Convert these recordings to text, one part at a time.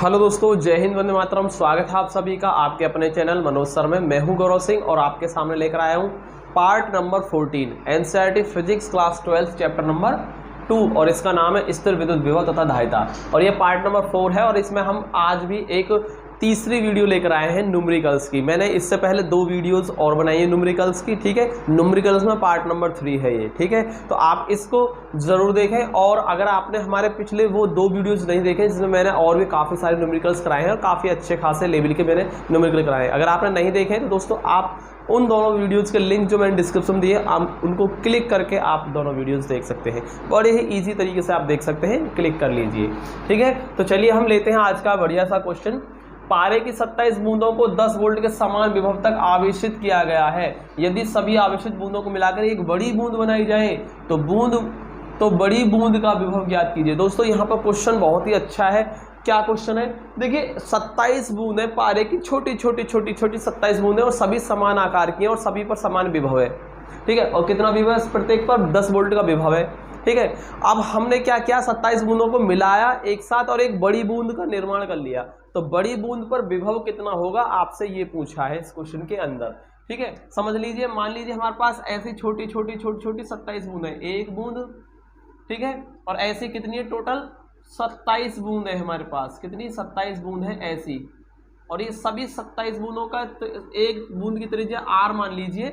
Hello दोस्तों, जय हिंद, वंदे मातरम। स्वागत है आप सभी का आपके अपने चैनल मनोज सर में। मैं हूं गौरव सिंह और आपके सामने लेकर आया हूं part number 14 NCERT physics class 12 chapter number 2 और इसका नाम है स्थिर विद्युत विभव तथा धारिता और ये पार्ट नंबर 4 है। और इसमें हम आज भी एक तीसरी वीडियो लेकर आए हैं न्यूमेरिकल्स की। मैंने इससे पहले 2 वीडियोस और बनाई है न्यूमेरिकल्स की, ठीक है। न्यूमेरिकल्स में पार्ट नंबर 3 है ये, ठीक है। तो आप इसको जरूर देखें। और अगर आपने हमारे पिछले वो 2 वीडियोस नहीं देखे जिसमें मैंने और भी काफ़ी सारे न्यूमेरिकल्स कराए हैं और काफ़ी अच्छे खासे लेवल के मैंने न्यूमेरिकल कराए हैं, अगर आपने नहीं देखे तो दोस्तों आप उन दोनों वीडियोस के लिंक जो मैंने डिस्क्रिप्शन दिए आप उनको क्लिक करके आप दोनों वीडियोस देख सकते हैं। बड़े ही ईजी तरीके से आप देख सकते हैं, क्लिक कर लीजिए, ठीक है। तो चलिए हम लेते हैं आज का बढ़िया सा क्वेश्चन। पारे की 27 बूंदों को 10 वोल्ट के समान विभव तक आवेशित किया गया है। यदि सभी आवेशित बूंदों को मिलाकर एक बड़ी बूंद बनाई जाए तो बड़ी बूंद का विभव ज्ञात कीजिए। दोस्तों यहाँ पर क्वेश्चन बहुत ही अच्छा है। क्या क्वेश्चन है? देखिए 27 बूंदें पारे की छोटी छोटी 27 बूंदें और सभी समान आकार की हैं और सभी पर समान विभव है, ठीक है। और कितना विभव है? प्रत्येक पर 10 वोल्ट का विभव है, ठीक है। अब हमने क्या किया, 27 बूंदों को मिलाया एक साथ और एक बड़ी बूंद का निर्माण कर लिया। तो बड़ी बूंद पर विभव कितना होगा आपसे ये पूछा है इस क्वेश्चन के अंदर, ठीक है। समझ लीजिए, मान लीजिए हमारे पास ऐसी छोटी छोटी 27 बूंद है, एक बूंद, ठीक है। और ऐसी कितनी है? टोटल 27 बूंद है हमारे पास। कितनी? 27 बूंद है ऐसी। और ये सभी 27 बूंदों का एक बूंद की त्रिज्या r मान लीजिए।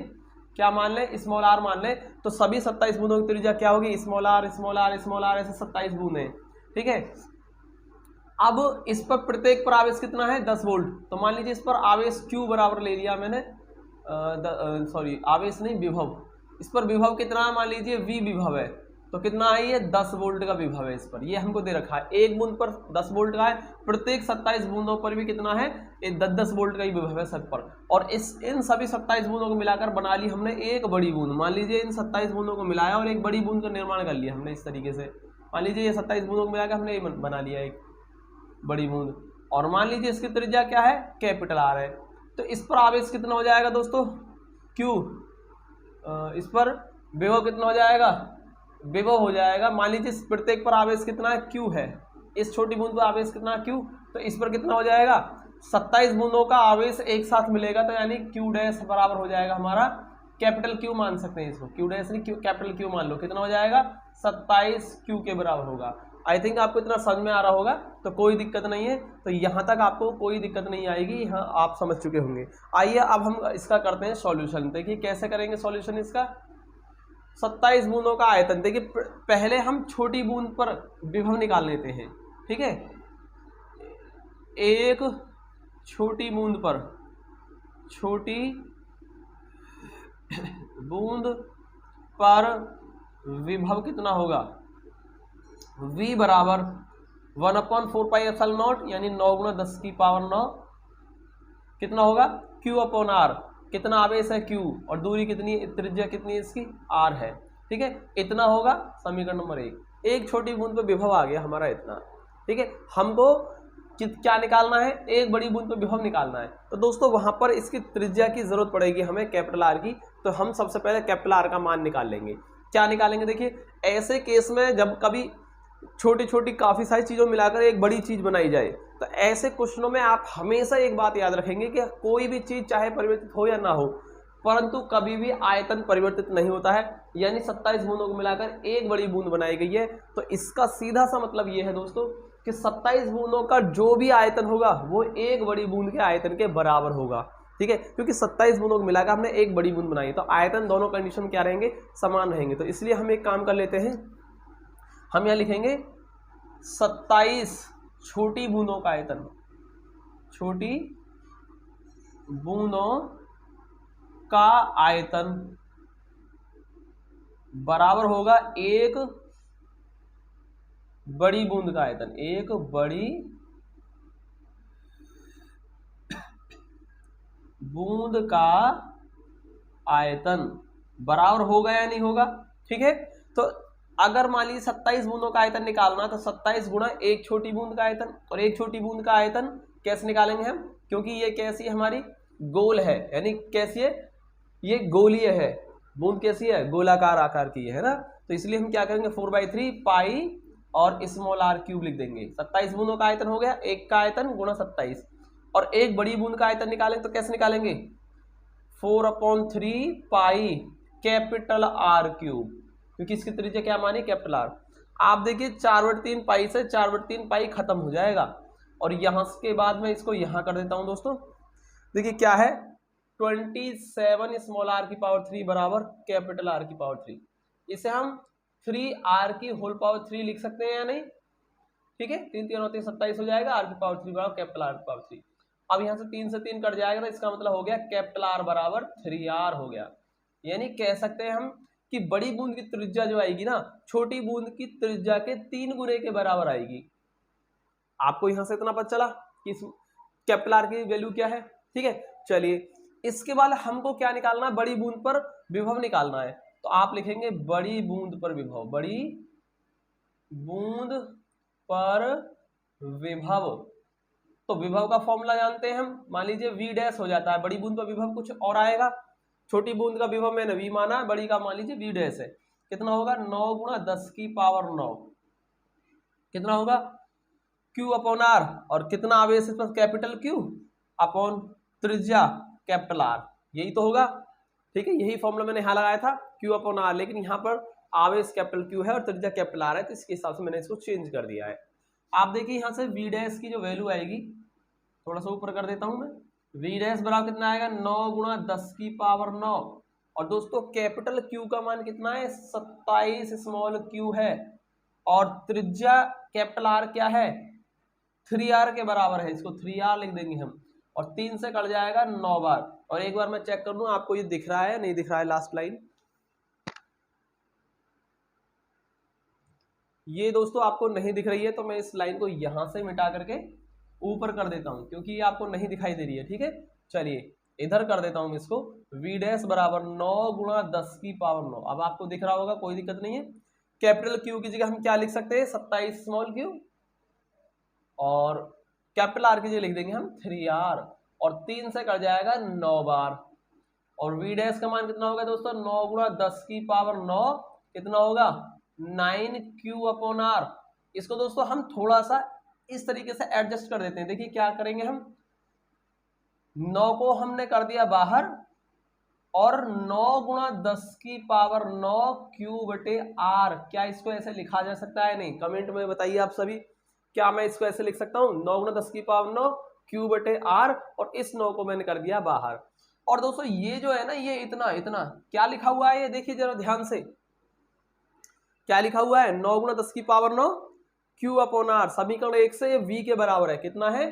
क्या मान लें? स्मॉल r मान लें। तो सभी 27 बूंदों की त्रिज्या क्या होगी? स्मॉल r ऐसे 27 बूंदें, ठीक है। अब इस पर प्रत्येक पर आवेश कितना है? 10 वोल्ट। तो मान लीजिए इस पर आवेश Q बराबर ले लिया मैंने, आवेश नहीं, विभव। इस पर विभव कितना है? मान लीजिए V विभव है। तो कितना है ये? 10 वोल्ट का विभव है इस पर। ये हमको दे रखा है, एक बूंद पर 10 वोल्ट का है। प्रत्येक 27 बूंदों पर भी कितना है? 10 वोल्ट का ही विभव है सब पर। और इन सभी 27 बूंदों को मिलाकर बना ली हमने एक बड़ी बूंद। मान लीजिए इन 27 बूंदों को मिलाया और एक बड़ी बूंद का निर्माण कर लिया हमने इस तरीके से। मान लीजिए ये 27 बूंदों को मिलाकर हमने बना लिया एक बड़ी बूंद। और मान लीजिए इसकी त्रिज्या क्या है? कैपिटल R है। तो इस पर आवेश कितना हो जाएगा दोस्तों? Q। इस पर विभव कितना हो जाएगा? विभव हो जाएगा, मान लीजिए प्रत्येक पर आवेश कितना है? Q है। इस छोटी बूंद पर आवेश कितना है? Q। तो इस पर कितना हो जाएगा? 27 बूंदों का आवेश एक साथ मिलेगा, तो यानी Q डैश बराबर हो जाएगा हमारा कैपिटल Q मान सकते हैं इसको। Q डैश नहीं, कैपिटल Q मान लो। कितना हो जाएगा? 27 Q के बराबर होगा। आई थिंक आपको इतना समझ में आ रहा होगा, तो कोई दिक्कत नहीं है। तो यहाँ तक आपको कोई दिक्कत नहीं आएगी, यहाँ आप समझ चुके होंगे। आइए अब हम इसका करते हैं सॉल्यूशन। देखिए कैसे करेंगे सॉल्यूशन इसका। 27 बूंदों का आयतन, देखिए पहले हम छोटी बूंद पर विभव निकाल लेते हैं, ठीक है। एक छोटी बूंद पर, छोटी बूंद पर विभव कितना होगा? V बराबर 1/4πε0 यानी 9 × 10⁹ कितना होगा? Q/R। कितना आवेश है? Q। और दूरी कितनी, त्रिज्या कितनी है इसकी? R है, ठीक है। इतना होगा समीकरण नंबर 1। एक छोटी बूंद पे विभव आ गया हमारा इतना, ठीक है। हमको क्या निकालना है? एक बड़ी बूंद पे विभव निकालना है। तो दोस्तों वहां पर इसकी त्रिज्या की जरूरत पड़ेगी हमें, कैपिटल R की। तो हम सबसे पहले कैपिटल R का मान निकाल लेंगे। क्या निकालेंगे? देखिए ऐसे केस में जब कभी छोटी छोटी काफी सारी चीजों मिलाकर एक बड़ी चीज बनाई जाए, तो ऐसे क्वेश्चनों में आप हमेशा एक बात याद रखेंगे कि कोई भी चीज चाहे परिवर्तित हो या ना हो, परंतु कभी भी आयतन परिवर्तित नहीं होता है। यानी 27 बूंदों को मिलाकर एक बड़ी बूंद बनाई गई है। तो इसका सीधा सा मतलब ये है दोस्तों कि 27 बूंदों का जो भी आयतन होगा वो एक बड़ी बूंद के आयतन के बराबर होगा, ठीक है। क्योंकि 27 बूंदों को मिलाकर हमने एक बड़ी बूंद बनाई, तो आयतन दोनों कंडीशन क्या रहेंगे? समान रहेंगे। तो इसलिए हम एक काम कर लेते हैं, हम यहाँ लिखेंगे 27 छोटी बूंदों का आयतन, छोटी बूंदों का आयतन बराबर होगा एक बड़ी बूंद का आयतन। एक बड़ी बूंद का आयतन बराबर होगा या नहीं होगा, ठीक है। तो अगर मान लीजिए 27 बूंदों का आयतन निकालना, तो 27 गुणा एक छोटी बूंद का आयतन। और एक छोटी बूंद का आयतन कैसे निकालेंगे हम? क्योंकि ये कैसी हमारी गोल है, यानी कैसी है? ये गोलीय है। बूंद कैसी है? गोलाकार आकार की है ना। तो इसलिए हम क्या करेंगे 4/3 पाई और स्मॉल आर क्यूब लिख देंगे। 27 बूंदों का आयतन हो गया, एक का आयतन गुणा 27। और एक बड़ी बूंद का आयतन निकालें तो कैसे निकालेंगे, 4/3 पाई कैपिटल आर क्यूब, क्योंकि इसकी त्रिज्या क्या मानी, कैपिटल आर। आप देखिए 4/3 पाई से 4/3 पाई खत्म हो जाएगा, और यहां के बाद मैं इसको यहां कर देता हूं दोस्तों। देखिए क्या है, 27 स्मॉल आर की पावर 3 बराबर कैपिटल आर की पावर 3। इसे हम 3r की होल पावर 3 लिख सकते हैं या नहीं, ठीक है। 3 3 होते 27 हो जाएगा, आर की पावर 3 बराबर कैपिटल आर की पावर 3। अब यहाँ से 3 से 3 कट जाएगा, तो इसका मतलब हो गया कैपिटल आर बराबर 3r हो गया। यानी कह सकते हैं हम कि बड़ी बूंद की त्रिज्या जो आएगी ना, छोटी बूंद की त्रिज्या के 3 गुने के बराबर आएगी। आपको यहां से इतना पता चला कि कैपिटल आर की वैल्यू क्या है, ठीक है। चलिए इसके बाद हमको क्या निकालना है, बड़ी बूंद पर विभव निकालना है। तो आप लिखेंगे बड़ी बूंद पर विभव, बड़ी बूंद पर विभव। तो विभव का फॉर्मूला जानते हैं हम, मान लीजिए v डैश हो जाता है, बड़ी बूंद पर विभव कुछ और आएगा। छोटी बूंद का विभव मैंने v माना, बड़ी का मान लीजिए v डैश है। कितना होगा, 9 गुणा 10 की पावर 9, कितना होगा q अपॉन r, और कितना आवेश इस पर, कैपिटल Q अपॉन त्रिज्या कैपिटल R, यही तो होगा, ठीक है। यही फॉर्मूला मैंने यहाँ लगाया था, Q अपॉन R, लेकिन यहाँ पर आवेश कैपिटल Q है और त्रिज्या कैपिटल R है, तो इसके हिसाब से मैंने इसको चेंज कर दिया है। आप देखिए यहाँ से v डैश की जो वैल्यू आएगी, थोड़ा सा ऊपर कर देता हूं मैं, v डैश बराबर कितना आएगा, 9 गुणा 10 की पावर 9। और दोस्तों कैपिटल Q का मान कितना है, 27 स्मॉल q है, और त्रिज्या कैपिटल R क्या है, 3r के बराबर है, इसको 3r लिख देंगे हम, और 3 से कट जाएगा 9 बार। और एक बार मैं चेक कर लूं आपको ये दिख रहा है नहीं दिख रहा है, लास्ट लाइन ये दोस्तों आपको नहीं दिख रही है, तो मैं इस लाइन को यहां से मिटा करके ऊपर कर देता हूं, क्योंकि ये आपको नहीं दिखाई दे रही है, ठीक है। चलिए इधर कर देता हूं इसको, v डैश बराबर 9 गुणा 10 की पावर 9। अब आपको दिख रहा होगा, कोई दिक्कत नहीं है। कैपिटल Q की जगह हम क्या लिख सकते हैं, 27 स्मॉल q, और कैपिटल R की जगह लिख देंगे हम 3r, और 3 से कट जाएगा 9 बार। और v डैश का मान कितना होगा दोस्तों, 9 गुणा 10 की पावर 9, कितना होगा 9q अपॉन r। इसको दोस्तों हम थोड़ा सा इस तरीके से एडजस्ट कर देते हैं। देखिए क्या करेंगे हम, 9 को हमने कर दिया बाहर, और 9 गुणा 10 की पावर 9 q बटे r, क्या इसको ऐसे लिखा जा सकता है, नहीं, कमेंट में बताइए आप सभी, क्या मैं इसको ऐसे लिख सकता हूं, 9 गुणा 10 की पावर 9 q बटे r, और इस 9 को मैंने कर दिया बाहर। और दोस्तों ये जो है ना, ये इतना इतना क्या लिखा हुआ है, ये देखिए जरा ध्यान से, क्या लिखा हुआ है, 9 गुणा 10 की पावर 9 q अपॉन r, समीकरण 1 से ये v के बराबर है, कितना है,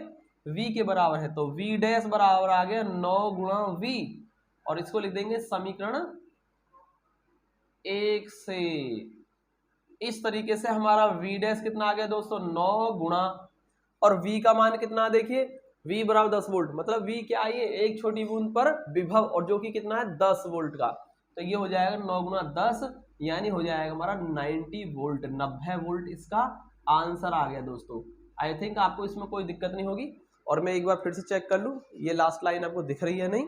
v के बराबर है। तो v डैश बराबर आ गया 9 गुणा v, और इसको लिख देंगे समीकरण 1 से। इस तरीके से हमारा v डैश कितना आ गया दोस्तों, 9 गुणा, और v का मान कितना, देखिए v बराबर 10 वोल्ट, मतलब v क्या है, एक छोटी बूंद पर विभव, और जो कि कितना है 10 वोल्ट का। तो ये हो जाएगा 9 गुणा 10, यानी हो जाएगा हमारा 90 वोल्ट, 90 वोल्ट इसका आंसर आ गया दोस्तों। आई थिंक आपको इसमें कोई दिक्कत नहीं होगी। और मैं एक बार फिर से चेक कर लूँ, ये लास्ट लाइन आपको दिख रही है नहीं,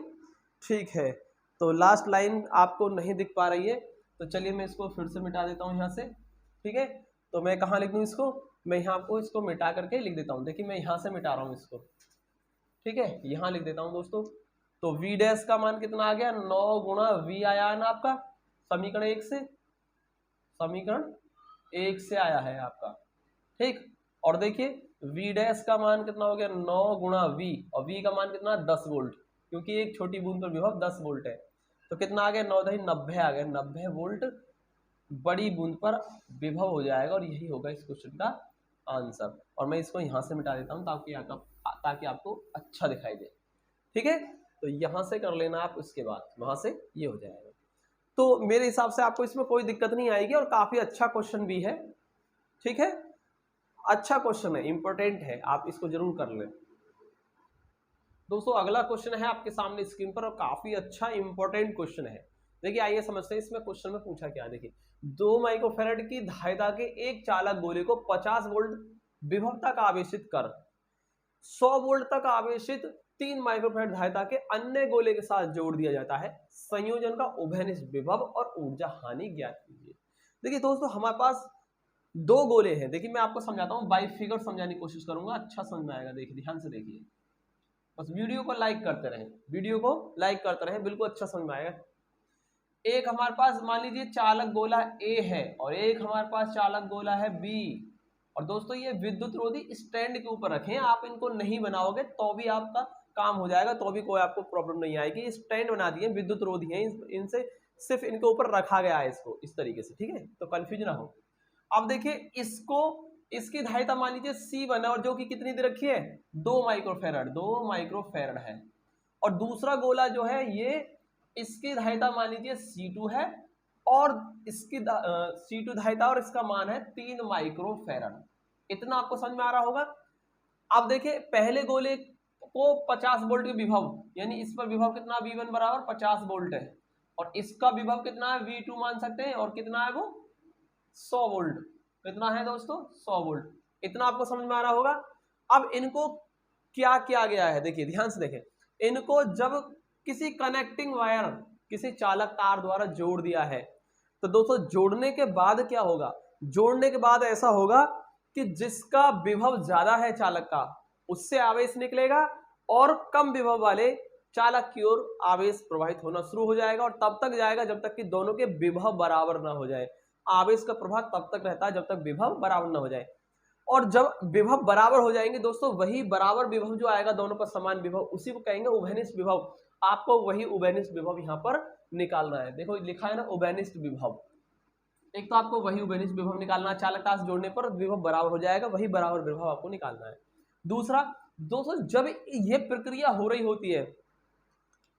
ठीक है। तो लास्ट लाइन आपको नहीं दिख पा रही है, तो चलिए मैं इसको फिर से मिटा देता हूँ यहाँ से, ठीक है। तो मैं कहाँ लिख दूँ इसको, मैं यहाँ आपको इसको मिटा करके लिख देता हूँ। देखिए मैं यहाँ से मिटा रहा हूँ इसको, ठीक है, यहाँ लिख देता हूँ दोस्तों। तो v डैश का मान कितना आ गया, 9 गुणा v आया है ना आपका, समीकरण 1 से, समीकरण 1 से आया है आपका, ठीक। और देखिए v डैश का मान कितना हो गया, 9 गुणा v, और v का मान कितना 10 वोल्ट, क्योंकि एक छोटी बूंद पर विभव 10 वोल्ट है। तो कितना आ गया, 9 दही 90 आ गया, 90 वोल्ट बड़ी बूंद पर विभव हो जाएगा, और यही होगा इस क्वेश्चन का आंसर। और मैं इसको यहाँ से मिटा देता हूँ ताकि आपको अच्छा दिखाई दे, ठीक है। तो यहाँ से कर लेना आप, उसके बाद वहां से ये हो जाएगा। तो मेरे हिसाब से आपको इसमें कोई दिक्कत नहीं आएगी, और काफी अच्छा क्वेश्चन भी है, ठीक है, अच्छा क्वेश्चन है, इंपॉर्टेंट है, आप इसको जरूर कर लें दोस्तों। अगला क्वेश्चन है आपके सामने स्क्रीन पर, और काफी अच्छा इंपॉर्टेंट क्वेश्चन है। देखिए आइए समझते हैं इसमें क्वेश्चन में पूछा क्या। देखिए 2 माइक्रोफैराड की धारिता के एक चालक गोले को 50 वोल्ट विभव तक आवेशित कर 100 वोल्ट तक आवेशित 3 माइक्रोफैराड धारिता के अन्य गोले के साथ जोड़ दिया जाता है। संयोजन का उभयनिष्ठ विभव और ऊर्जा हानि ज्ञात कीजिए। देखिए दोस्तों हमारे पास दो गोले हैं। देखिए मैं आपको समझाता हूँ, बाई फिगर समझाने की कोशिश करूंगा, अच्छा समझ में आएगा। देखिए ध्यान से देखिए, बस वीडियो को लाइक करते रहें, वीडियो को लाइक करते रहें, बिल्कुल अच्छा समझ में आएगा। एक हमारे पास मान लीजिए चालक गोला ए है और एक हमारे पास चालक गोला है बी। और दोस्तों ये विद्युत रोधी स्टैंड के ऊपर रखें, आप इनको नहीं बनाओगे तो भी आपका काम हो जाएगा, तो भी कोई आपको प्रॉब्लम नहीं आएगी। स्टैंड बना दिए, विद्युत रोधी है, इनसे सिर्फ इनके ऊपर रखा गया है इसको इस तरीके से, ठीक है, तो कंफ्यूज ना हो। अब देखिए इसको, इसकी धारिता मान लीजिए C1 है और जो कि कितनी दे रखी है 2 माइक्रोफेरड, 2 माइक्रोफेरड है। और दूसरा गोला जो है ये, इसकी धारिता मान लीजिए C2 है और इसकी C2 धारिता और इसका मान है 3 माइक्रोफेरड। इतना आपको समझ में आ रहा होगा। अब देखिए पहले गोले को 50 वोल्ट के विभव, यानी इस पर विभव कितना V1 बराबर 50 वोल्ट है और इसका विभव कितना है V2 मान सकते हैं, और कितना है वो 100 वोल्ट। कितना है दोस्तों 100 वोल्ट। इतना आपको समझ में आ रहा होगा। अब इनको क्या किया गया है, देखिए ध्यान से देखें, इनको जब किसी कनेक्टिंग वायर, किसी चालक तार द्वारा जोड़ दिया है, तो दोस्तों जोड़ने के बाद क्या होगा, जोड़ने के बाद ऐसा होगा कि जिसका विभव ज्यादा है चालक का, उससे आवेश निकलेगा और कम विभव वाले चालक की ओर आवेश प्रवाहित होना शुरू हो जाएगा, और तब तक जाएगा जब तक कि दोनों के विभव बराबर ना हो जाए। आवेश का प्रभाव तब तक रहता है जब तक विभव बराबर ना हो जाए, और जब विभव बराबर हो जाएंगे दोस्तों, वही बराबर विभव जो आएगा दोनों पर समान विभव, उसी को कहेंगे उभयनिष्ठ विभव। आपको वही उभयनिष्ठ विभव यहाँ पर निकालना है। देखो लिखा है ना उभयनिष्ठ विभव, एक तो आपको वही उभयनिष्ठ विभव निकालना है, चालक तार जोड़ने पर विभव बराबर हो जाएगा, वही बराबर विभव आपको निकालना है। दूसरा दोस्तों, जब ये प्रक्रिया हो रही होती है,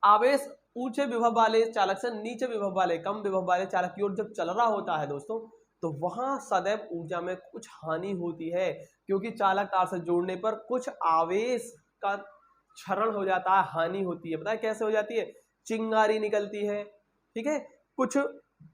आवेश ऊंचे विभव वाले चालक से नीचे विभव वाले, कम विभव वाले चालक की ओर जब चल रहा होता है दोस्तों, तो वहां सदैव ऊर्जा में कुछ हानि होती है, क्योंकि चालक तार से जोड़ने पर कुछ आवेश का क्षरण हो जाता है, हानि होती है। पता है कैसे हो जाती है, चिंगारी निकलती है, ठीक है, कुछ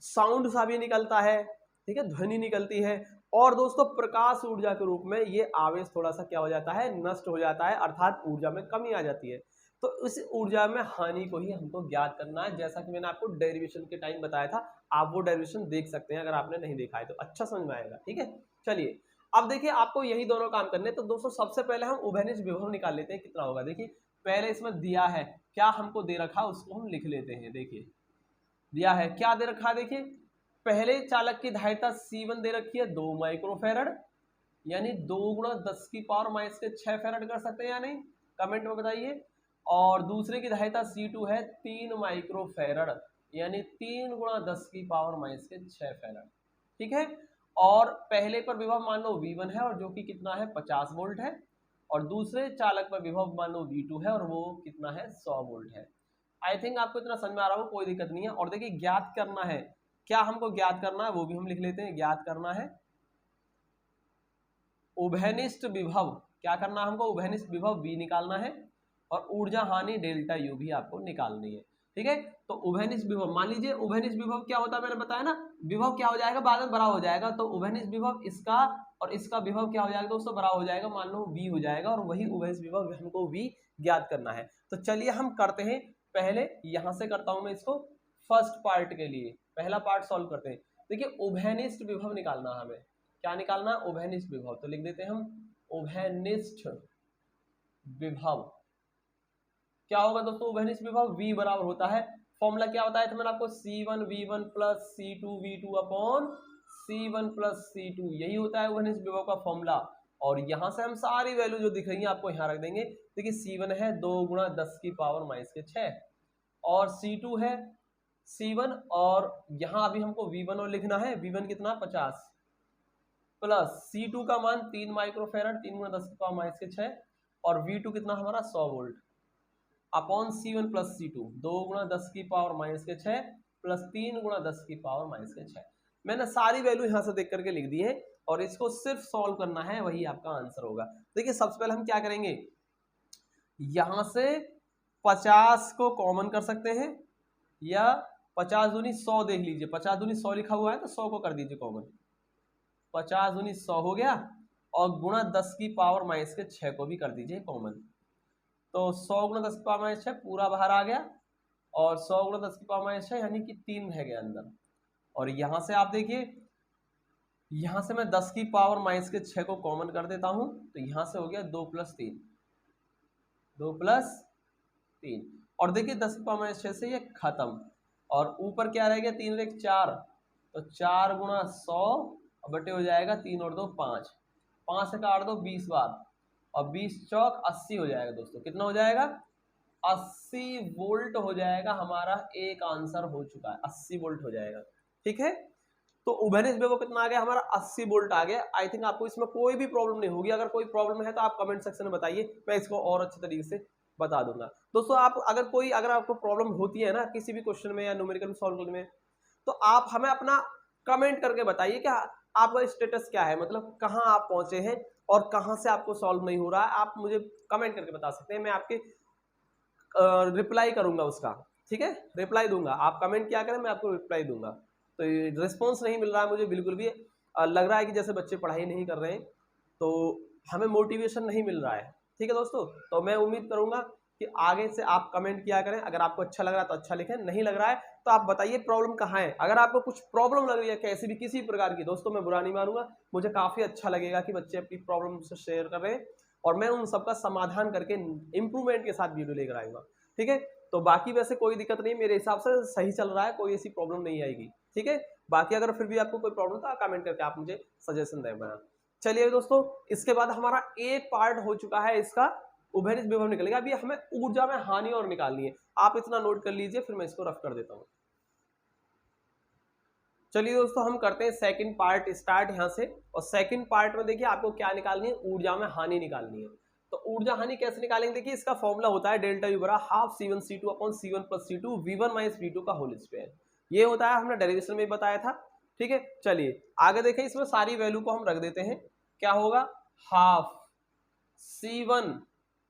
साउंड सा भी निकलता है, ठीक है, ध्वनि निकलती है, और दोस्तों प्रकाश ऊर्जा के रूप में ये आवेश थोड़ा सा क्या हो जाता है, नष्ट हो जाता है, अर्थात ऊर्जा में कमी आ जाती है। तो इस ऊर्जा में हानि को ही हमको ज्ञात करना है, जैसा कि मैंने आपको डेरिवेशन के टाइम बताया था। आप वो डेरिवेशन देख सकते हैं अगर आपने नहीं देखा है तो, अच्छा समझ में आएगा, ठीक है। चलिए अब देखिए आपको यही दोनों काम करने, तो दोस्तों सबसे पहले हम उभयनिष्ठ विभव निकाल लेते हैं, कितना होगा। देखिए पहले इसमें दिया है, क्या हमको दे रखा है उसको हम लिख लेते हैं। देखिए दिया है, क्या दे रखा है, देखिए पहले चालक की धारिता C1 दे रखी है 2 माइक्रोफेरड, यानी 2 गुणा 10 की पावर माइनस के 6 फेरड कर सकते हैं या नहीं, कमेंट में बताइए। और दूसरे की धारिता C2 है 3 माइक्रोफेरड, यानी 3 गुणा 10 की पावर माइनस के 6 फेरड, ठीक है। और पहले पर विभव मान लो V1 है और जो कि कितना है 50 वोल्ट है, और दूसरे चालक पर विभव मान लो V2 है और वो कितना है 100 वोल्ट है। आई थिंक आपको इतना समझ में आ रहा हो, कोई दिक्कत नहीं है। और देखिए ज्ञात करना है, क्या हमको ज्ञात करना है वो भी हम लिख लेते हैं। ज्ञात करना है उभयनिष्ठ विभव, क्या करना है हमको, उभयनिष्ठ विभव V निकालना है, और ऊर्जा हानि डेल्टा U भी आपको निकालनी है, ठीक है। तो उभयनिष्ठ विभव, मान लीजिए उभयनिष्ठ विभव क्या होता है, मैंने बताया ना, विभव क्या हो जाएगा बाद में बड़ा हो जाएगा, तो उभयनिष्ठ विभव इसका और इसका विभव क्या हो जाएगा दोस्तों, बड़ा हो जाएगा, मान लो V हो जाएगा, और वही उभयनिष्ठ विभव हमको V ज्ञात करना है। तो चलिए हम करते हैं, पहले यहां से करता हूं मैं इसको, फर्स्ट पार्ट के लिए पहला पार्ट सॉल्व करते हैं। देखिए उभयनिष्ठ विभव निकालना है हमें, क्या निकालना, उभयनिष्ठ विभव, तो लिख देते हैं हम उभयनिष्ठ विभव। क्या होगा दोस्तों, उभयनिष्ठ विभव V बराबर होता है, फॉर्मूला क्या बताया था मैंने आपको, C1 V1 plus C2 V2 upon C1 plus C2, यही होता है उभयनिष्ठ विभव का फॉर्मूला। और यहां से हम सारी वैल्यू जो दिख रही है आपको यहां रख देंगे। देखिए C1 है 2 गुणा 10 की पावर माइनस के 6, और C2 है C1, और यहां अभी हमको V1 और लिखना है, V1 कितना 50 प्लस C2 का मान 3 माइक्रोफेरड, 3 गुणा 10 की पावर माइनस के 6, और V2 कितना हमारा 100 volt upon C1 plus C2, 2 गुणा 10 की पावर माइनस के 6 प्लस 3 गुणा 10 की पावर माइनस के 6। मैंने सारी वैल्यू यहां से देख करके लिख दी है, और इसको सिर्फ सॉल्व करना है, वही आपका आंसर होगा। देखिए सबसे पहले हम क्या करेंगे, यहां से 50 को कॉमन कर सकते हैं, या 50 दूनी 100 देख लीजिए, 50 दूनी 100 लिखा हुआ है तो 100 को कर दीजिए कॉमन, 50 दूनी 100 हो गया, और गुणा 10 की पावर माइनस के 6 को भी कर दीजिए कॉमन, तो 100 गुणा 10 की पावर माइनस 6 पूरा बाहर आ गया, और 100 गुणा 10 की पावर माइनस 6 यानी कि 3 रह गया अंदर। और यहां से आप देखिए यहां से मैं 10 की पावर माइनस के 6 को कॉमन कर देता हूं, तो यहां से हो गया 2 + 3, 2 + 3। और देखिए 10 की पावर माइनस 6 से ये खत्म, और ऊपर क्या रह गया, 3 और 1 4, तो 4 × 100 बटे हो जाएगा 3 और 2 5, 5 से काट दो 20 बार, और 20 चौक 80 हो जाएगा दोस्तों। कितना हो जाएगा, 80 वोल्ट हो जाएगा हमारा। एक आंसर हो चुका है, 80 वोल्ट हो जाएगा। ठीक है, तो उभयनिष्ठ विभव कितना आ गया हमारा, 80 वोल्ट आ गया। आई थिंक आपको इसमें कोई भी प्रॉब्लम नहीं होगी। अगर कोई प्रॉब्लम है तो आप कमेंट सेक्शन में बताइए, मैं इसको और अच्छे तरीके से बता दूंगा। दोस्तों आप अगर आपको प्रॉब्लम होती है ना किसी भी क्वेश्चन में या न्यूमेरिकल सॉल्व करने में, तो आप हमें अपना कमेंट करके बताइए कि आपका स्टेटस क्या है, मतलब कहाँ आप पहुंचे हैं और कहाँ से आपको सॉल्व नहीं हो रहा है। आप मुझे कमेंट करके बता सकते हैं, मैं आपके रिप्लाई करूंगा उसका। ठीक है, रिप्लाई दूंगा। आप कमेंट क्या करें, मैं आपको रिप्लाई दूंगा। तो रिस्पॉन्स नहीं मिल रहा है मुझे बिल्कुल भी, लग रहा है कि जैसे बच्चे पढ़ाई नहीं कर रहे हैं, तो हमें मोटिवेशन नहीं मिल रहा है। ठीक है दोस्तों, तो मैं उम्मीद करूंगा कि आगे से आप कमेंट किया करें। अगर आपको अच्छा लग रहा है तो अच्छा लिखें, नहीं लग रहा है तो आप बताइए प्रॉब्लम कहाँ है। अगर आपको कुछ प्रॉब्लम लग रही है कैसी भी किसी प्रकार की, दोस्तों मैं बुरा नहीं मानूंगा, मुझे काफी अच्छा लगेगा कि बच्चे अपनी प्रॉब्लम से शेयर कर रहे हैं, और मैं उन सबका समाधान करके इंप्रूवमेंट के साथ वीडियो लेकर आऊंगा। ठीक है, तो बाकी वैसे कोई दिक्कत नहीं, मेरे हिसाब से सही चल रहा है, कोई ऐसी प्रॉब्लम नहीं आएगी। ठीक है, बाकी अगर फिर भी आपको कोई प्रॉब्लम तो कमेंट करके आप मुझे सजेशन दें बना। चलिए दोस्तों, इसके बाद हमारा एक पार्ट हो चुका है, इसका उभयनिष्ठ विभव निकलेगा। अभी हमें ऊर्जा में हानि और निकालनी है। आप इतना नोट कर लीजिए, फिर मैं इसको रफ कर देता हूं। चलिए दोस्तों, हम करते हैं सेकंड पार्ट स्टार्ट यहां से। और सेकंड पार्ट में देखिए आपको क्या निकालनी है, ऊर्जा में हानि निकालनी है। तो ऊर्जा हानि कैसे निकालेंगे, देखिए इसका फॉर्मूला होता है डेल्टा यू बराबर half C1 C2 upon C1 + C2 V1 - V2 का होल स्क्वायर। ये होता है, हमने डेरिवेशन में बताया था। ठीक है, चलिए आगे देखें, इसमें सारी वैल्यू को हम रख देते हैं। क्या होगा, हाफ C1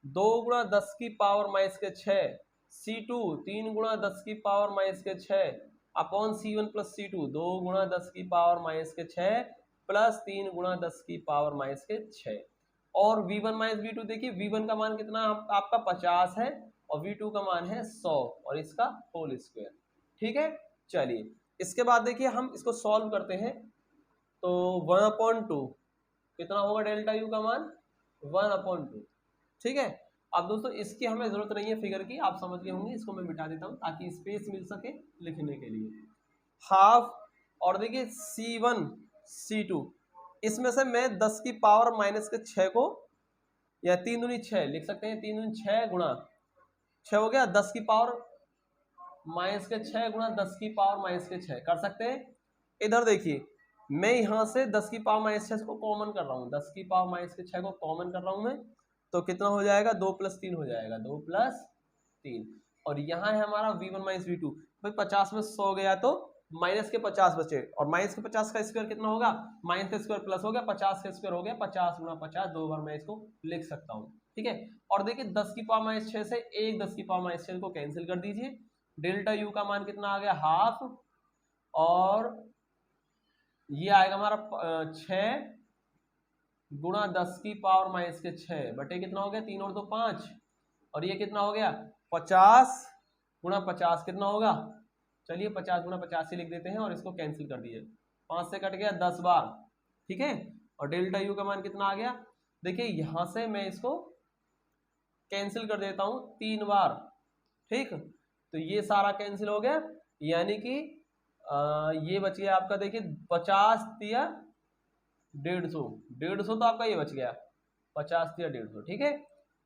2 × 10 की पावर माइनस के 6, C2 3 × 10 की पावर माइनस के 6 अपॉन C1 + C2 2 × 10 की पावर माइनस के 6 प्लस 3 × 10 की पावर माइनस के 6। और V1 - V2 देखिए, V1 का मान कितना आपका 50 है, और V2 का मान है 100, और इसका होल स्क्वायर। ठीक है, चलिए इसके बाद देखिए हम इसको सॉल्व करते हैं। तो 1/2 कितना होगा, डेल्टा यू का मान 1/2। ठीक है, अब दोस्तों इसकी हमें जरूरत नहीं है फिगर की, आप समझ गए होंगे। इसको मैं मिटा देता हूं ताकि स्पेस मिल सके लिखने के लिए। हाफ, और देखिए C1 C2, इसमें से मैं 10 की पावर माइनस के 6 को, या 3 दूनी 6 लिख सकते हैं, 3 दूनी 6 गुणा 6 हो गया 10 की पावर माइनस के 6 गुणा 10 की पावर माइनस के 6 कर सकते हैं। इधर देखिए, मैं यहां से 10 की पावर माइनस 6 को कॉमन कर रहा हूं, 10 की पावर माइनस के 6 को कॉमन कर रहा हूं मैं, तो कितना हो जाएगा, 2 + 3 हो जाएगा, 2 + 3। और यहाँ है हमारा V1 - V2, भाई 50 में 100 गया तो माइनस के 50 बचे, और माइनस के 50 का स्क्वायर कितना होगा, माइनस का स्क्वायर प्लस हो गया, 50 का स्क्वायर हो गया, 50 × 50 2 बार मैं इसको लिख सकता हूँ। ठीक है, और देखिए 10 की पावर माइनस 6 से एक 10 की पावर माइनस 6 को कैंसिल कर दीजिए। डेल्टा यू का मान कितना आ गया, हाफ, और ये आएगा हमारा 6 गुणा 10 की पावर माइनस के 6 बटे कितना हो गया, 3 और 2 5, और ये कितना हो गया 50 गुणा 50 कितना होगा, चलिए 50 गुणा 50 ही लिख देते हैं, और इसको कैंसिल कर दीजिए, 5 से कट गया 10 बार। ठीक है, और डेल्टा यू का मान कितना आ गया, देखिए यहां से मैं इसको कैंसिल कर देता हूं 3 बार। ठीक, तो ये सारा कैंसिल हो गया, यानी कि ये बच गया आपका, देखिए 50 दिया 150 तो आपका ये बच गया, 50 दिया 150। ठीक है,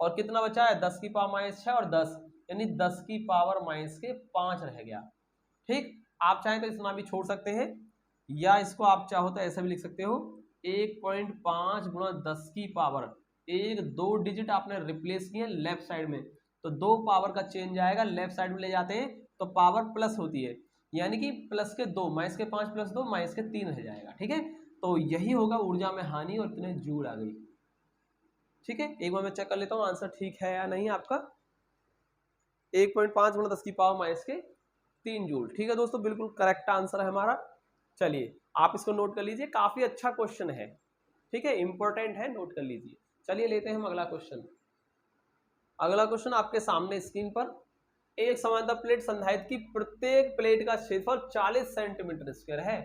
और कितना बचा है, 10 की पावर माइनस 6 और 10, यानी 10 की पावर माइनस के 5 रह गया। ठीक, आप चाहें तो इतना भी छोड़ सकते हैं, या इसको आप चाहो तो ऐसा भी लिख सकते हो, 1.5 गुणा 10 की पावर, एक 2 डिजिट आपने रिप्लेस किए लेफ्ट साइड में, तो 2 पावर का चेंज आएगा, लेफ्ट साइड में ले जाते हैं तो पावर प्लस होती है, यानी कि प्लस के 2 माइनस के 5 + 2 माइनस के 3 रह जाएगा। ठीक है, तो यही होगा ऊर्जा में हानि, और इतने जूल आ गई। ठीक है, एक बार मैं चेक कर लेता हूँ आंसर ठीक है या नहीं आपका, 1.5 गुणा 10 की पावर माइनस के 3 जूल। ठीक है दोस्तों, बिल्कुल करेक्ट आंसर है हमारा। चलिए आप इसको नोट कर लीजिए, काफी अच्छा क्वेश्चन है। ठीक है, इंपॉर्टेंट है, नोट कर लीजिए। चलिए लेते हैं हम अगला क्वेश्चन। अगला क्वेश्चन आपके सामने स्क्रीन पर, एक समांतर प्लेट संधारित्र की प्रत्येक प्लेट का क्षेत्रफल 40 सेंटीमीटर स्क्वायर है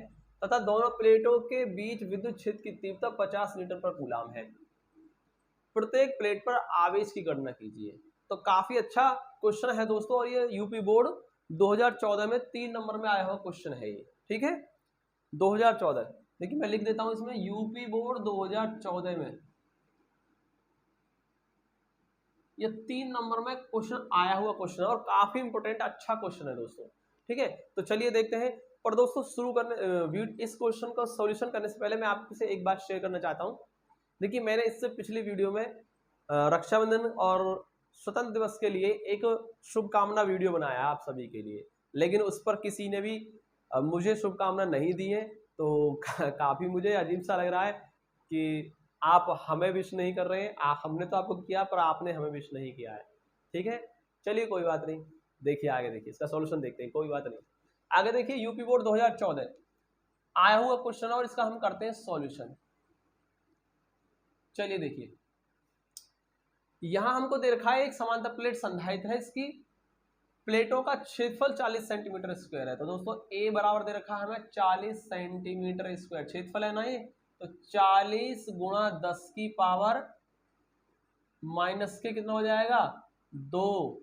तथा दोनों प्लेटों के बीच विद्युत क्षेत्र की तीव्रता 50 न्यूटन पर कूलाम है। प्रत्येक प्लेट पर आवेश की गणना कीजिए। तो काफी अच्छा क्वेश्चन है दोस्तों, और ये यूपी बोर्ड 2014 में 3 नंबर में आया हुआ क्वेश्चन है ये, ठीक है। 2014, देखिए मैं लिख देता हूं इसमें, यूपी बोर्ड 2014 में ये 3 नंबर में क्वेश्चन आया हुआ क्वेश्चन है, और काफी इंपोर्टेंट अच्छा क्वेश्चन है दोस्तों, ठीक है। तो चलिए देखते हैं। पर दोस्तों शुरू करने इस क्वेश्चन का सॉल्यूशन करने से पहले मैं आपसे एक बात शेयर करना चाहता हूं। देखिए मैंने इससे पिछली वीडियो में रक्षाबंधन और स्वतंत्र दिवस के लिए एक शुभकामना वीडियो बनाया आप सभी के लिए, लेकिन उस पर किसी ने भी मुझे शुभकामना नहीं दी है। तो काफी मुझे अजीब सा लग रहा है कि आप हमें विश नहीं कर रहे हैं। हमने तो आपको किया पर आपने हमें विश नहीं किया है, ठीक है। चलिए कोई बात नहीं, देखिए आगे देखिए इसका सॉल्यूशन देखते हैं, कोई बात नहीं। आगे देखिए यूपी बोर्ड 2014 आया हुआ क्वेश्चन और इसका हम करते हैं सॉल्यूशन। चलिए देखिए, यहां हमको दे रखा है एक समांतर प्लेट संधारित्र है, इसकी प्लेटों का क्षेत्रफल 40 सेंटीमीटर स्क्वायर है। तो दोस्तों ए बराबर दे रखा है हमें 40 सेंटीमीटर स्क्वायर क्षेत्रफल है ना ये, तो 40 गुणा 10 की पावर माइनस के कितना हो जाएगा 2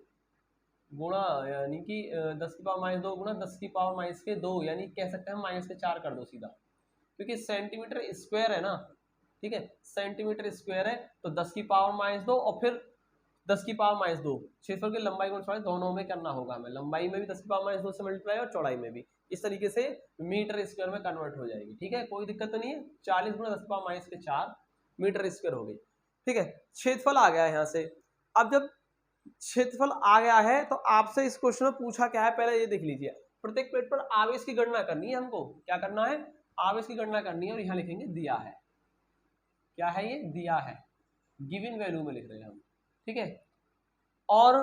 गुणा, यानी कि 10 की पावर माइनस 2 गुणा 10 की पावर माइनस के 2, यानी कह सकते हैं माइनस के 4 कर दो सीधा, क्योंकि सेंटीमीटर स्क्वायर है ना, ठीक है। सेंटीमीटर स्क्वायर है तो 10 की पावर माइनस 2 और फिर 10 की पावर माइनस 2, क्षेत्रफल की लंबाई गुणा चौड़ाई दोनों में करना होगा हमें, लंबाई में भी 10 की पावर माइनस 2 से मल्टीप्लाई और चौड़ाई में भी, इस तरीके से मीटर स्क्वायर में कन्वर्ट हो जाएगी, ठीक है। कोई दिक्कत तो नहीं है। 40 गुणा 10 की पावर माइनस के 4 मीटर स्क्वायर हो गई, ठीक है। क्षेत्रफल आ गया है यहाँ से। अब जब क्षेत्रफल आ गया है तो आपसे इस क्वेश्चन में पूछा क्या है, पहले ये देख लीजिए। प्रत्येक प्लेट पर आवेश की गणना करनी है हमको, क्या करना है, आवेश की गणना करनी है, और यहाँ लिखेंगे दिया है। क्या है ये, दिया है, गिवन वैल्यू में लिख रहे हैं हम, ठीक है। और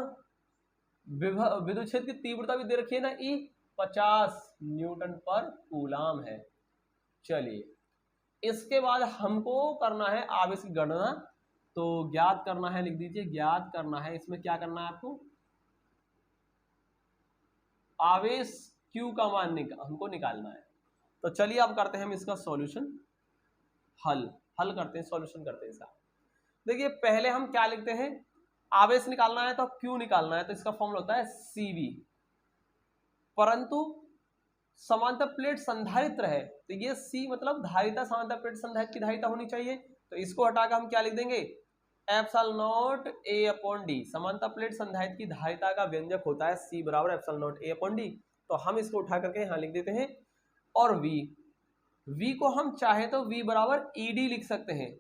विद्युत क्षेत्र की तीव्रता भी दे रखी है ना, ई 50 न्यूटन पर कूलाम है। चलिए इसके बाद हमको करना है आवेश की गणना, तो ज्ञात करना है, लिख दीजिए ज्ञात करना है। इसमें क्या करना है आपको, आवेश Q का मान हमको निकालना है। तो चलिए अब करते हैं हम इसका सॉल्यूशन, हल करते हैं, सॉल्यूशन करते हैं इसका। देखिए पहले हम क्या लिखते हैं, आवेश निकालना है तो Q निकालना है, तो इसका फॉर्मूला होता है CV। परंतु समांतर प्लेट संधारित्र है तो ये C मतलब धारिता, समांतर प्लेट संधारित्र की धारिता होनी चाहिए, तो इसको हटाकर हम क्या लिख देंगे, epsilon not A upon D। समांतर प्लेट संधारित्र की धारिता का व्यंजक होता है C बराबर epsilon not A upon D। तो हम इसको उठा करके यहाँ लिख देते हैं, और V को हम चाहे तो V बराबर ED लिख सकते हैं।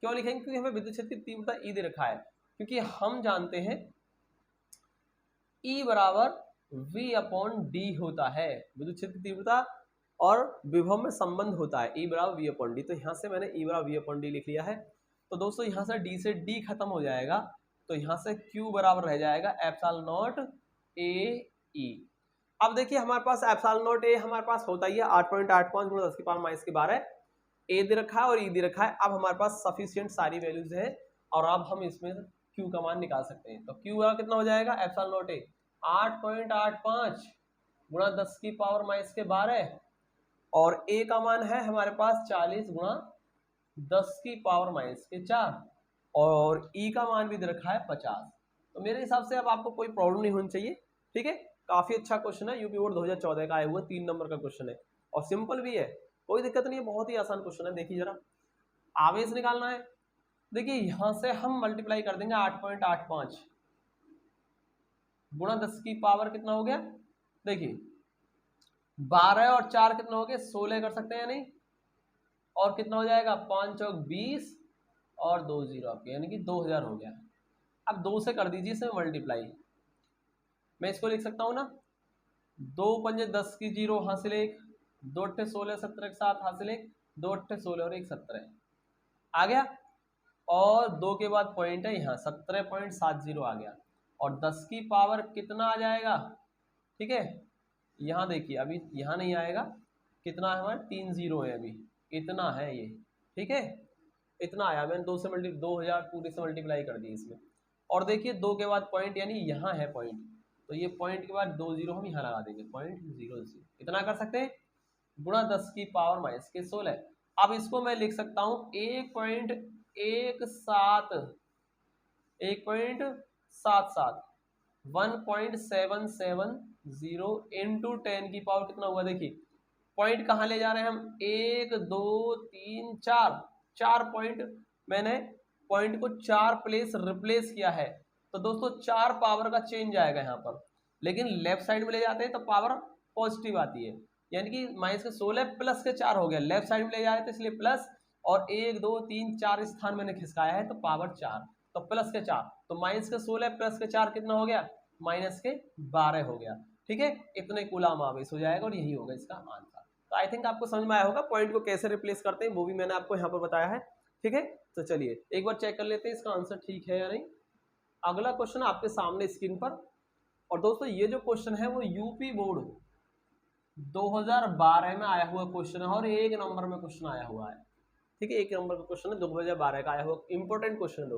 क्यों लिखेंगे, क्योंकि हमें विद्युत क्षेत्र की तीव्रता E दे रखा है, क्योंकि हम जानते हैं E बराबर V अपॉन D होता है, विद्युत क्षेत्र की तीव्रता और विभव में संबंध होता है, E बराबर V अपॉन D। तो यहाँ से मैंने E बराबर V अपॉन D लिख लिया है। तो दोस्तों यहाँ से D से D खत्म हो जाएगा, तो यहाँ से Q बराबर रह जाएगा एप्सिलॉन नॉट AE। अब देखिए हमारे पास एप्सिलॉन नॉट A हमारे पास होता ही है 8.85 गुणा 10 की पावर माइनस के 12, A दे रखा है और E दे रखा है। अब हमारे पास सफिशिएंट सारी वैल्यूज है, और अब हम इसमें Q का मान निकाल सकते हैं। तो Q का कितना हो जाएगा, एप्सिलॉन नॉट A 8.85 गुणा 10 की पावर माइनस के 12, और A का मान है हमारे पास 40 गुणा 10 की पावर माइनस के 4, और E का मान भी दे रखा है 50। तो मेरे हिसाब से अब आपको कोई प्रॉब्लम नहीं होनी चाहिए, ठीक है। काफी अच्छा क्वेश्चन है, यूपी बोर्ड 2014 का आया हुआ 3 नंबर का क्वेश्चन है, और सिंपल भी है, कोई दिक्कत नहीं है, बहुत ही आसान क्वेश्चन है। देखिए जरा, आवेश निकालना है। देखिए यहां से हम मल्टीप्लाई कर देंगे 8.85 गुणा 10 की पावर कितना हो गया, देखिए 12 और 4 कितना हो गया, 16 कर सकते हैं या नहीं, और कितना हो जाएगा 5 चौक 20 और 2 जीरो आपके, यानी कि 2000 हो गया। अब 2 से कर दीजिए इसे मल्टीप्लाई, मैं इसको लिख सकता हूँ ना, 2 पंजे 10 की 0 हासिल 1, 2 अट्ठे 16 17 के साथ हासिल 1, 2 अट्ठे 16 और 1 17 आ गया, और 2 के बाद पॉइंट है यहाँ 17.70 आ गया, और 10 की पावर कितना आ जाएगा, ठीक है। यहाँ देखिए अभी यहाँ नहीं आएगा, कितना है हमारे 3 जीरो है अभी, इतना है ये, ठीक है, इतना आया। मैंने 2 से 2000 पूरे से मल्टीप्लाई कर दी इसमें, और देखिए 2 के बाद पॉइंट, यानी यहाँ है पॉइंट, तो ये पॉइंट के बाद 2 जीरो हम यहाँ लगा देंगे, 0.00, इतना कर सकते हैं। गुणा 10 की पावर माइनस के 16। अब इसको मैं लिख सकता हूं 1.77 1.770 इंटू 10 की पावर कितना हुआ देखिए। पॉइंट कहाँ ले जा रहे हैं हम, 1 2 3 4, 4 पॉइंट, मैंने पॉइंट को 4 प्लेस रिप्लेस किया है। तो दोस्तों 4 पावर का चेंज आएगा यहाँ पर, लेकिन लेफ्ट साइड में ले जाते हैं तो पावर पॉजिटिव आती है, यानी कि माइनस के 16 प्लस के 4 हो गया, लेफ्ट साइड में ले जाए तो इसलिए प्लस, और 1 2 3 4 स्थान मैंने खिसकाया है तो पावर 4, तो प्लस के 4, तो माइनस के 16 प्लस के 4 कितना हो गया, माइनस के 12 हो गया। ठीक है, इतने कूलाम आवेश हो जाएगा और यही होगा इसका आंसर। तो आई थिंक आपको समझ में आया होगा पॉइंट को कैसे रिप्लेस करते हैं, वो भी मैंने आपको यहाँ पर बताया है। ठीक है, तो चलिए एक बार चेक कर लेते हैं इसका आंसर ठीक है या नहीं। अगला क्वेश्चन आपके सामने स्क्रीन पर, और दोस्तों ये जो क्वेश्चन है वो यूपी बोर्ड 2012 में आया हुआ क्वेश्चन है और 1 नंबर में क्वेश्चन आया हुआ है। ठीक है, 1 नंबर का क्वेश्चन है, 2012 का आया हुआ इंपॉर्टेंट क्वेश्चन है।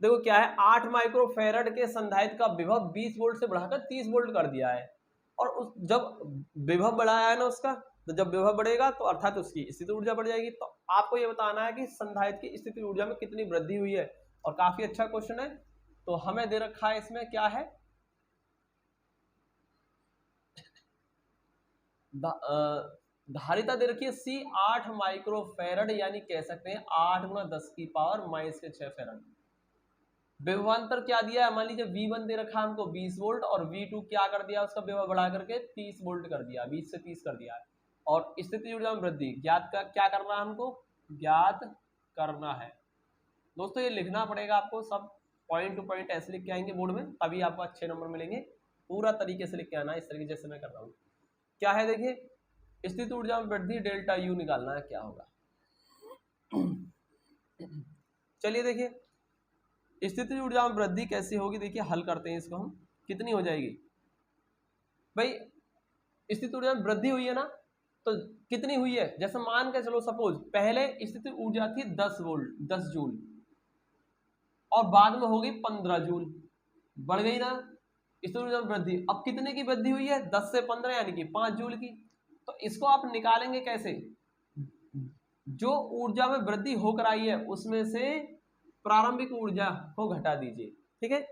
देखो क्या है, 8 माइक्रोफेरेड के संधारित्र का विभव 20 वोल्ट से बढ़ाकर 30 वोल्ट कर दिया है, और उस जब विभव बढ़ाया है ना उसका, तो जब विभव बढ़ेगा तो अर्थात उसकी स्थिति ऊर्जा बढ़ जाएगी। तो आपको ये बताना है कि संधारित्र की स्थिति ऊर्जा में कितनी वृद्धि हुई है, और काफी अच्छा क्वेश्चन है। तो हमें दे रखा है इसमें क्या है, धारिता दे रखी है C 8 माइक्रोफेरेड, यानी कह सकते हैं 8 गुणा 10 की पावर माइनस के 6 फेरेड। विभवांतर क्या दिया है, मान लीजिए V1 दे रखा है हमको 20 वोल्ट, और V2 क्या कर दिया, उसका विभव बढ़ा करके 30 वोल्ट कर दिया, 20 से 30 कर दिया है। और स्थिति ऊर्जा में वृद्धि ज्ञात का क्या करना है, हमको ज्ञात करना है। दोस्तों ये लिखना पड़ेगा आपको, सब पॉइंट टू पॉइंट ऐसे लिख के आएंगे बोर्ड में, तभी आपको अच्छे नंबर मिलेंगे। पूरा तरीके से लिख के आना, इस तरीके जैसे मैं कर रहा हूँ। क्या है देखिए, स्थिति ऊर्जा में वृद्धि डेल्टा यू निकालना है, क्या होगा। चलिए देखिए स्थिति ऊर्जा में वृद्धि कैसे होगी, देखिए हल करते हैं इसको हम। कितनी हो जाएगी भाई, स्थिति ऊर्जा में वृद्धि हुई है ना, तो कितनी हुई है, जैसे मान के चलो सपोज पहले स्थिति ऊर्जा थी 10 वोल्ट 10 जूल, और बाद में हो गई 15 जूल, बढ़ गई ना स्थिति ऊर्जा में वृद्धि। अब कितने की वृद्धि हुई है, 10 से 15 यानी कि 5 जूल की। तो इसको आप निकालेंगे कैसे, जो ऊर्जा में वृद्धि होकर आई है उसमें से प्रारंभिक ऊर्जा को घटा दीजिए। ठीक है,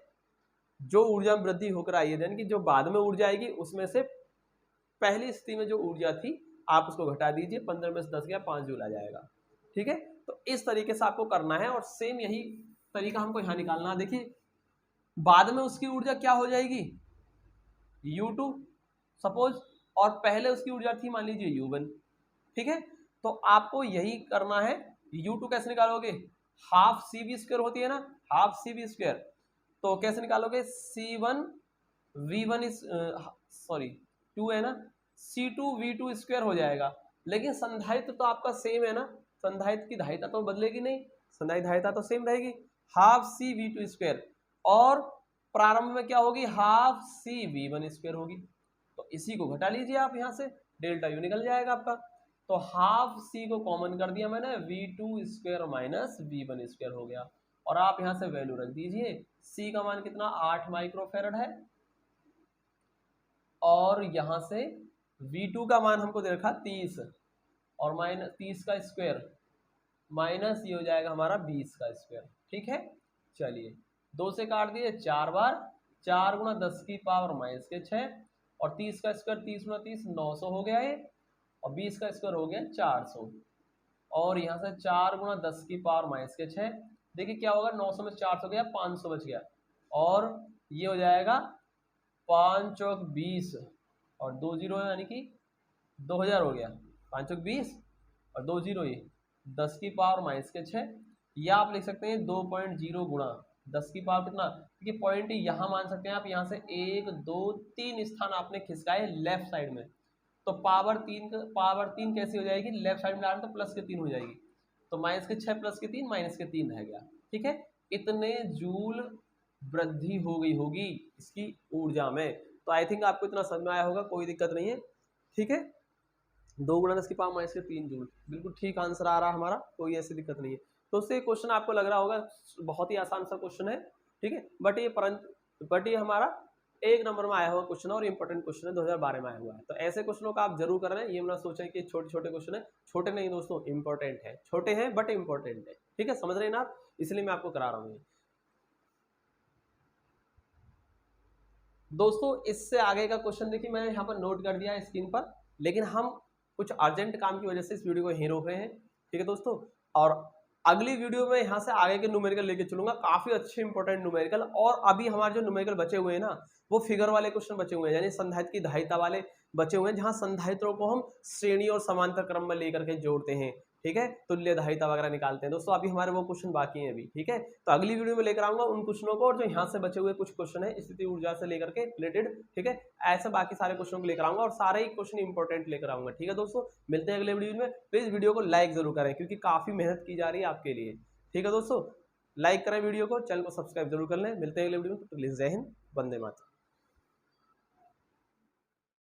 जो ऊर्जा में वृद्धि होकर आई है यानी कि जो बाद में ऊर्जा आएगी उसमें से पहली स्थिति में जो ऊर्जा थी आप उसको घटा दीजिए, 15 में से 10 गया 5 जूल आ जाएगा। ठीक है, तो इस तरीके से आपको करना है, और सेम यही तरीका हमको यहाँ निकालना है। देखिए बाद में उसकी ऊर्जा क्या हो जाएगी, U2 सपोज, और पहले उसकी ऊर्जा थी मान लीजिए U1। ठीक है, तो आपको यही करना है। U2 कैसे निकालोगे, हाफ CV² होती है ना, हाफ CV², तो कैसे निकालोगे, C1 V1 इस सॉरी 2 है ना, C2 V2² हो जाएगा। लेकिन संधारित्र तो आपका सेम है ना, संधारित्र की धारिता तो बदलेगी नहीं, संधारित्र धारिता तो सेम रहेगी, हाफ C V2², और प्रारंभ में क्या होगी, हाफ C V1² होगी। तो इसी को घटा लीजिए आप, यहाँ से डेल्टा यू निकल जाएगा आपका। तो हाफ C को कॉमन कर दिया मैंने, V2² माइनस V1² हो गया, और आप यहाँ से वैल्यू रख दीजिए। C का मान कितना, 8 माइक्रोफेरेड है, और यहाँ से V2 का मान हमको दे रखा 30, और माइनस 30 का स्क्वायर माइनस ये हो जाएगा हमारा 20 का स्क्वायर। ठीक है, चलिए 2 से काट दिए 4 बार, 4 गुणा 10 की पावर माइनस के 6, और 30 का स्क्वायर 30 गुणा 30 900 हो गया है, और 20 का स्क्वायर हो गया 400, और यहाँ से 4 गुणा 10 की पावर माइनस के 6, देखिए क्या होगा, 900 में 400 गया, 500 बच गया, और ये हो जाएगा 5 चौक 20, और 2 जीरो यानी कि 2000 हो गया, 5 चौक 20 और 2 जीरो, ये 10 की पावर माइनस के 6, या आप लिख सकते हैं 2.0 गुणा 10 की पावर कितना, क्योंकि पॉइंट यहाँ मान सकते हैं आप, यहाँ से 1 2 3 स्थान आपने खिसकाए लेफ्ट साइड में, तो पावर 3 कैसी हो जाएगी, लेफ्ट साइड में डालें तो प्लस के 3 हो जाएगी, तो माइनस के 6 प्लस के 3 माइनस के 3 रह गया। ठीक है, इतने जूल वृद्धि हो गई होगी इसकी ऊर्जा में। तो आई थिंक आपको इतना समझ में आया होगा, कोई दिक्कत नहीं है। ठीक है, 2 गुणा 10 की पावर माइनस के 3 जूल, बिल्कुल ठीक आंसर आ रहा हमारा, कोई ऐसी दिक्कत नहीं है। तो उससे क्वेश्चन आपको लग रहा होगा बहुत ही आसान सा क्वेश्चन है। ठीक है, बट ये हमारा 1 नंबर में आया हुआ क्वेश्चन और इंपॉर्टेंट क्वेश्चन है, 2012 में आया हुआ है। तो ऐसे क्वेश्चनों का आप जरूर कर रहे हैं, ये ना सोचें कि छोटे छोटे क्वेश्चन है, छोटे नहीं दोस्तों, इंपॉर्टेंट है, छोटे हैं बट इंपॉर्टेंट है, ठीक है, समझ रहे हैं ना आप, इसलिए मैं आपको करा रहा हूँ। दोस्तों इससे आगे का क्वेश्चन देखिए मैंने यहाँ पर नोट कर दिया है स्क्रीन पर, लेकिन हम कुछ अर्जेंट काम की वजह से इस वीडियो को यहीं रोक रहे हैं, ठीक है दोस्तों। और अगली वीडियो में यहाँ से आगे के न्यूमेरिकल लेके चलूंगा, काफी अच्छे इंपॉर्टेंट न्यूमेरिकल। और अभी हमारे जो न्यूमेरिकल बचे हुए हैं ना, वो फिगर वाले क्वेश्चन बचे हुए हैं, यानी संधारित्र की धारिता वाले बचे हुए हैं, जहां संधारित्रों को हम श्रेणी और समांतर क्रम में लेकर के जोड़ते हैं, ठीक है, तुल्य धारिता वगैरह निकालते हैं दोस्तों। अभी हमारे वो क्वेश्चन बाकी हैं अभी, ठीक है। तो अगली वीडियो में लेकर आऊंगा उन क्वेश्चनों को, और जो यहाँ से बचे हुए कुछ क्वेश्चन है स्थिति ऊर्जा से लेकर के रिलेटेड, ठीक है, ऐसे बाकी सारे क्वेश्चनों को लेकर आऊंगा और सारे ही क्वेश्चन इंपॉर्टेंट लेकर आऊंगा, ठीक है दोस्तों। मिलते हैं अगले वीडियो में, प्लीज वीडियो को लाइक जरूर करें क्योंकि काफी मेहनत की जा रही है आपके लिए, ठीक है दोस्तों। लाइक करें वीडियो को, चैनल को सब्सक्राइब जरूर कर लें। मिलते हैं अगले वीडियो में, तो प्लीज जय हिंद, वंदे मातरम।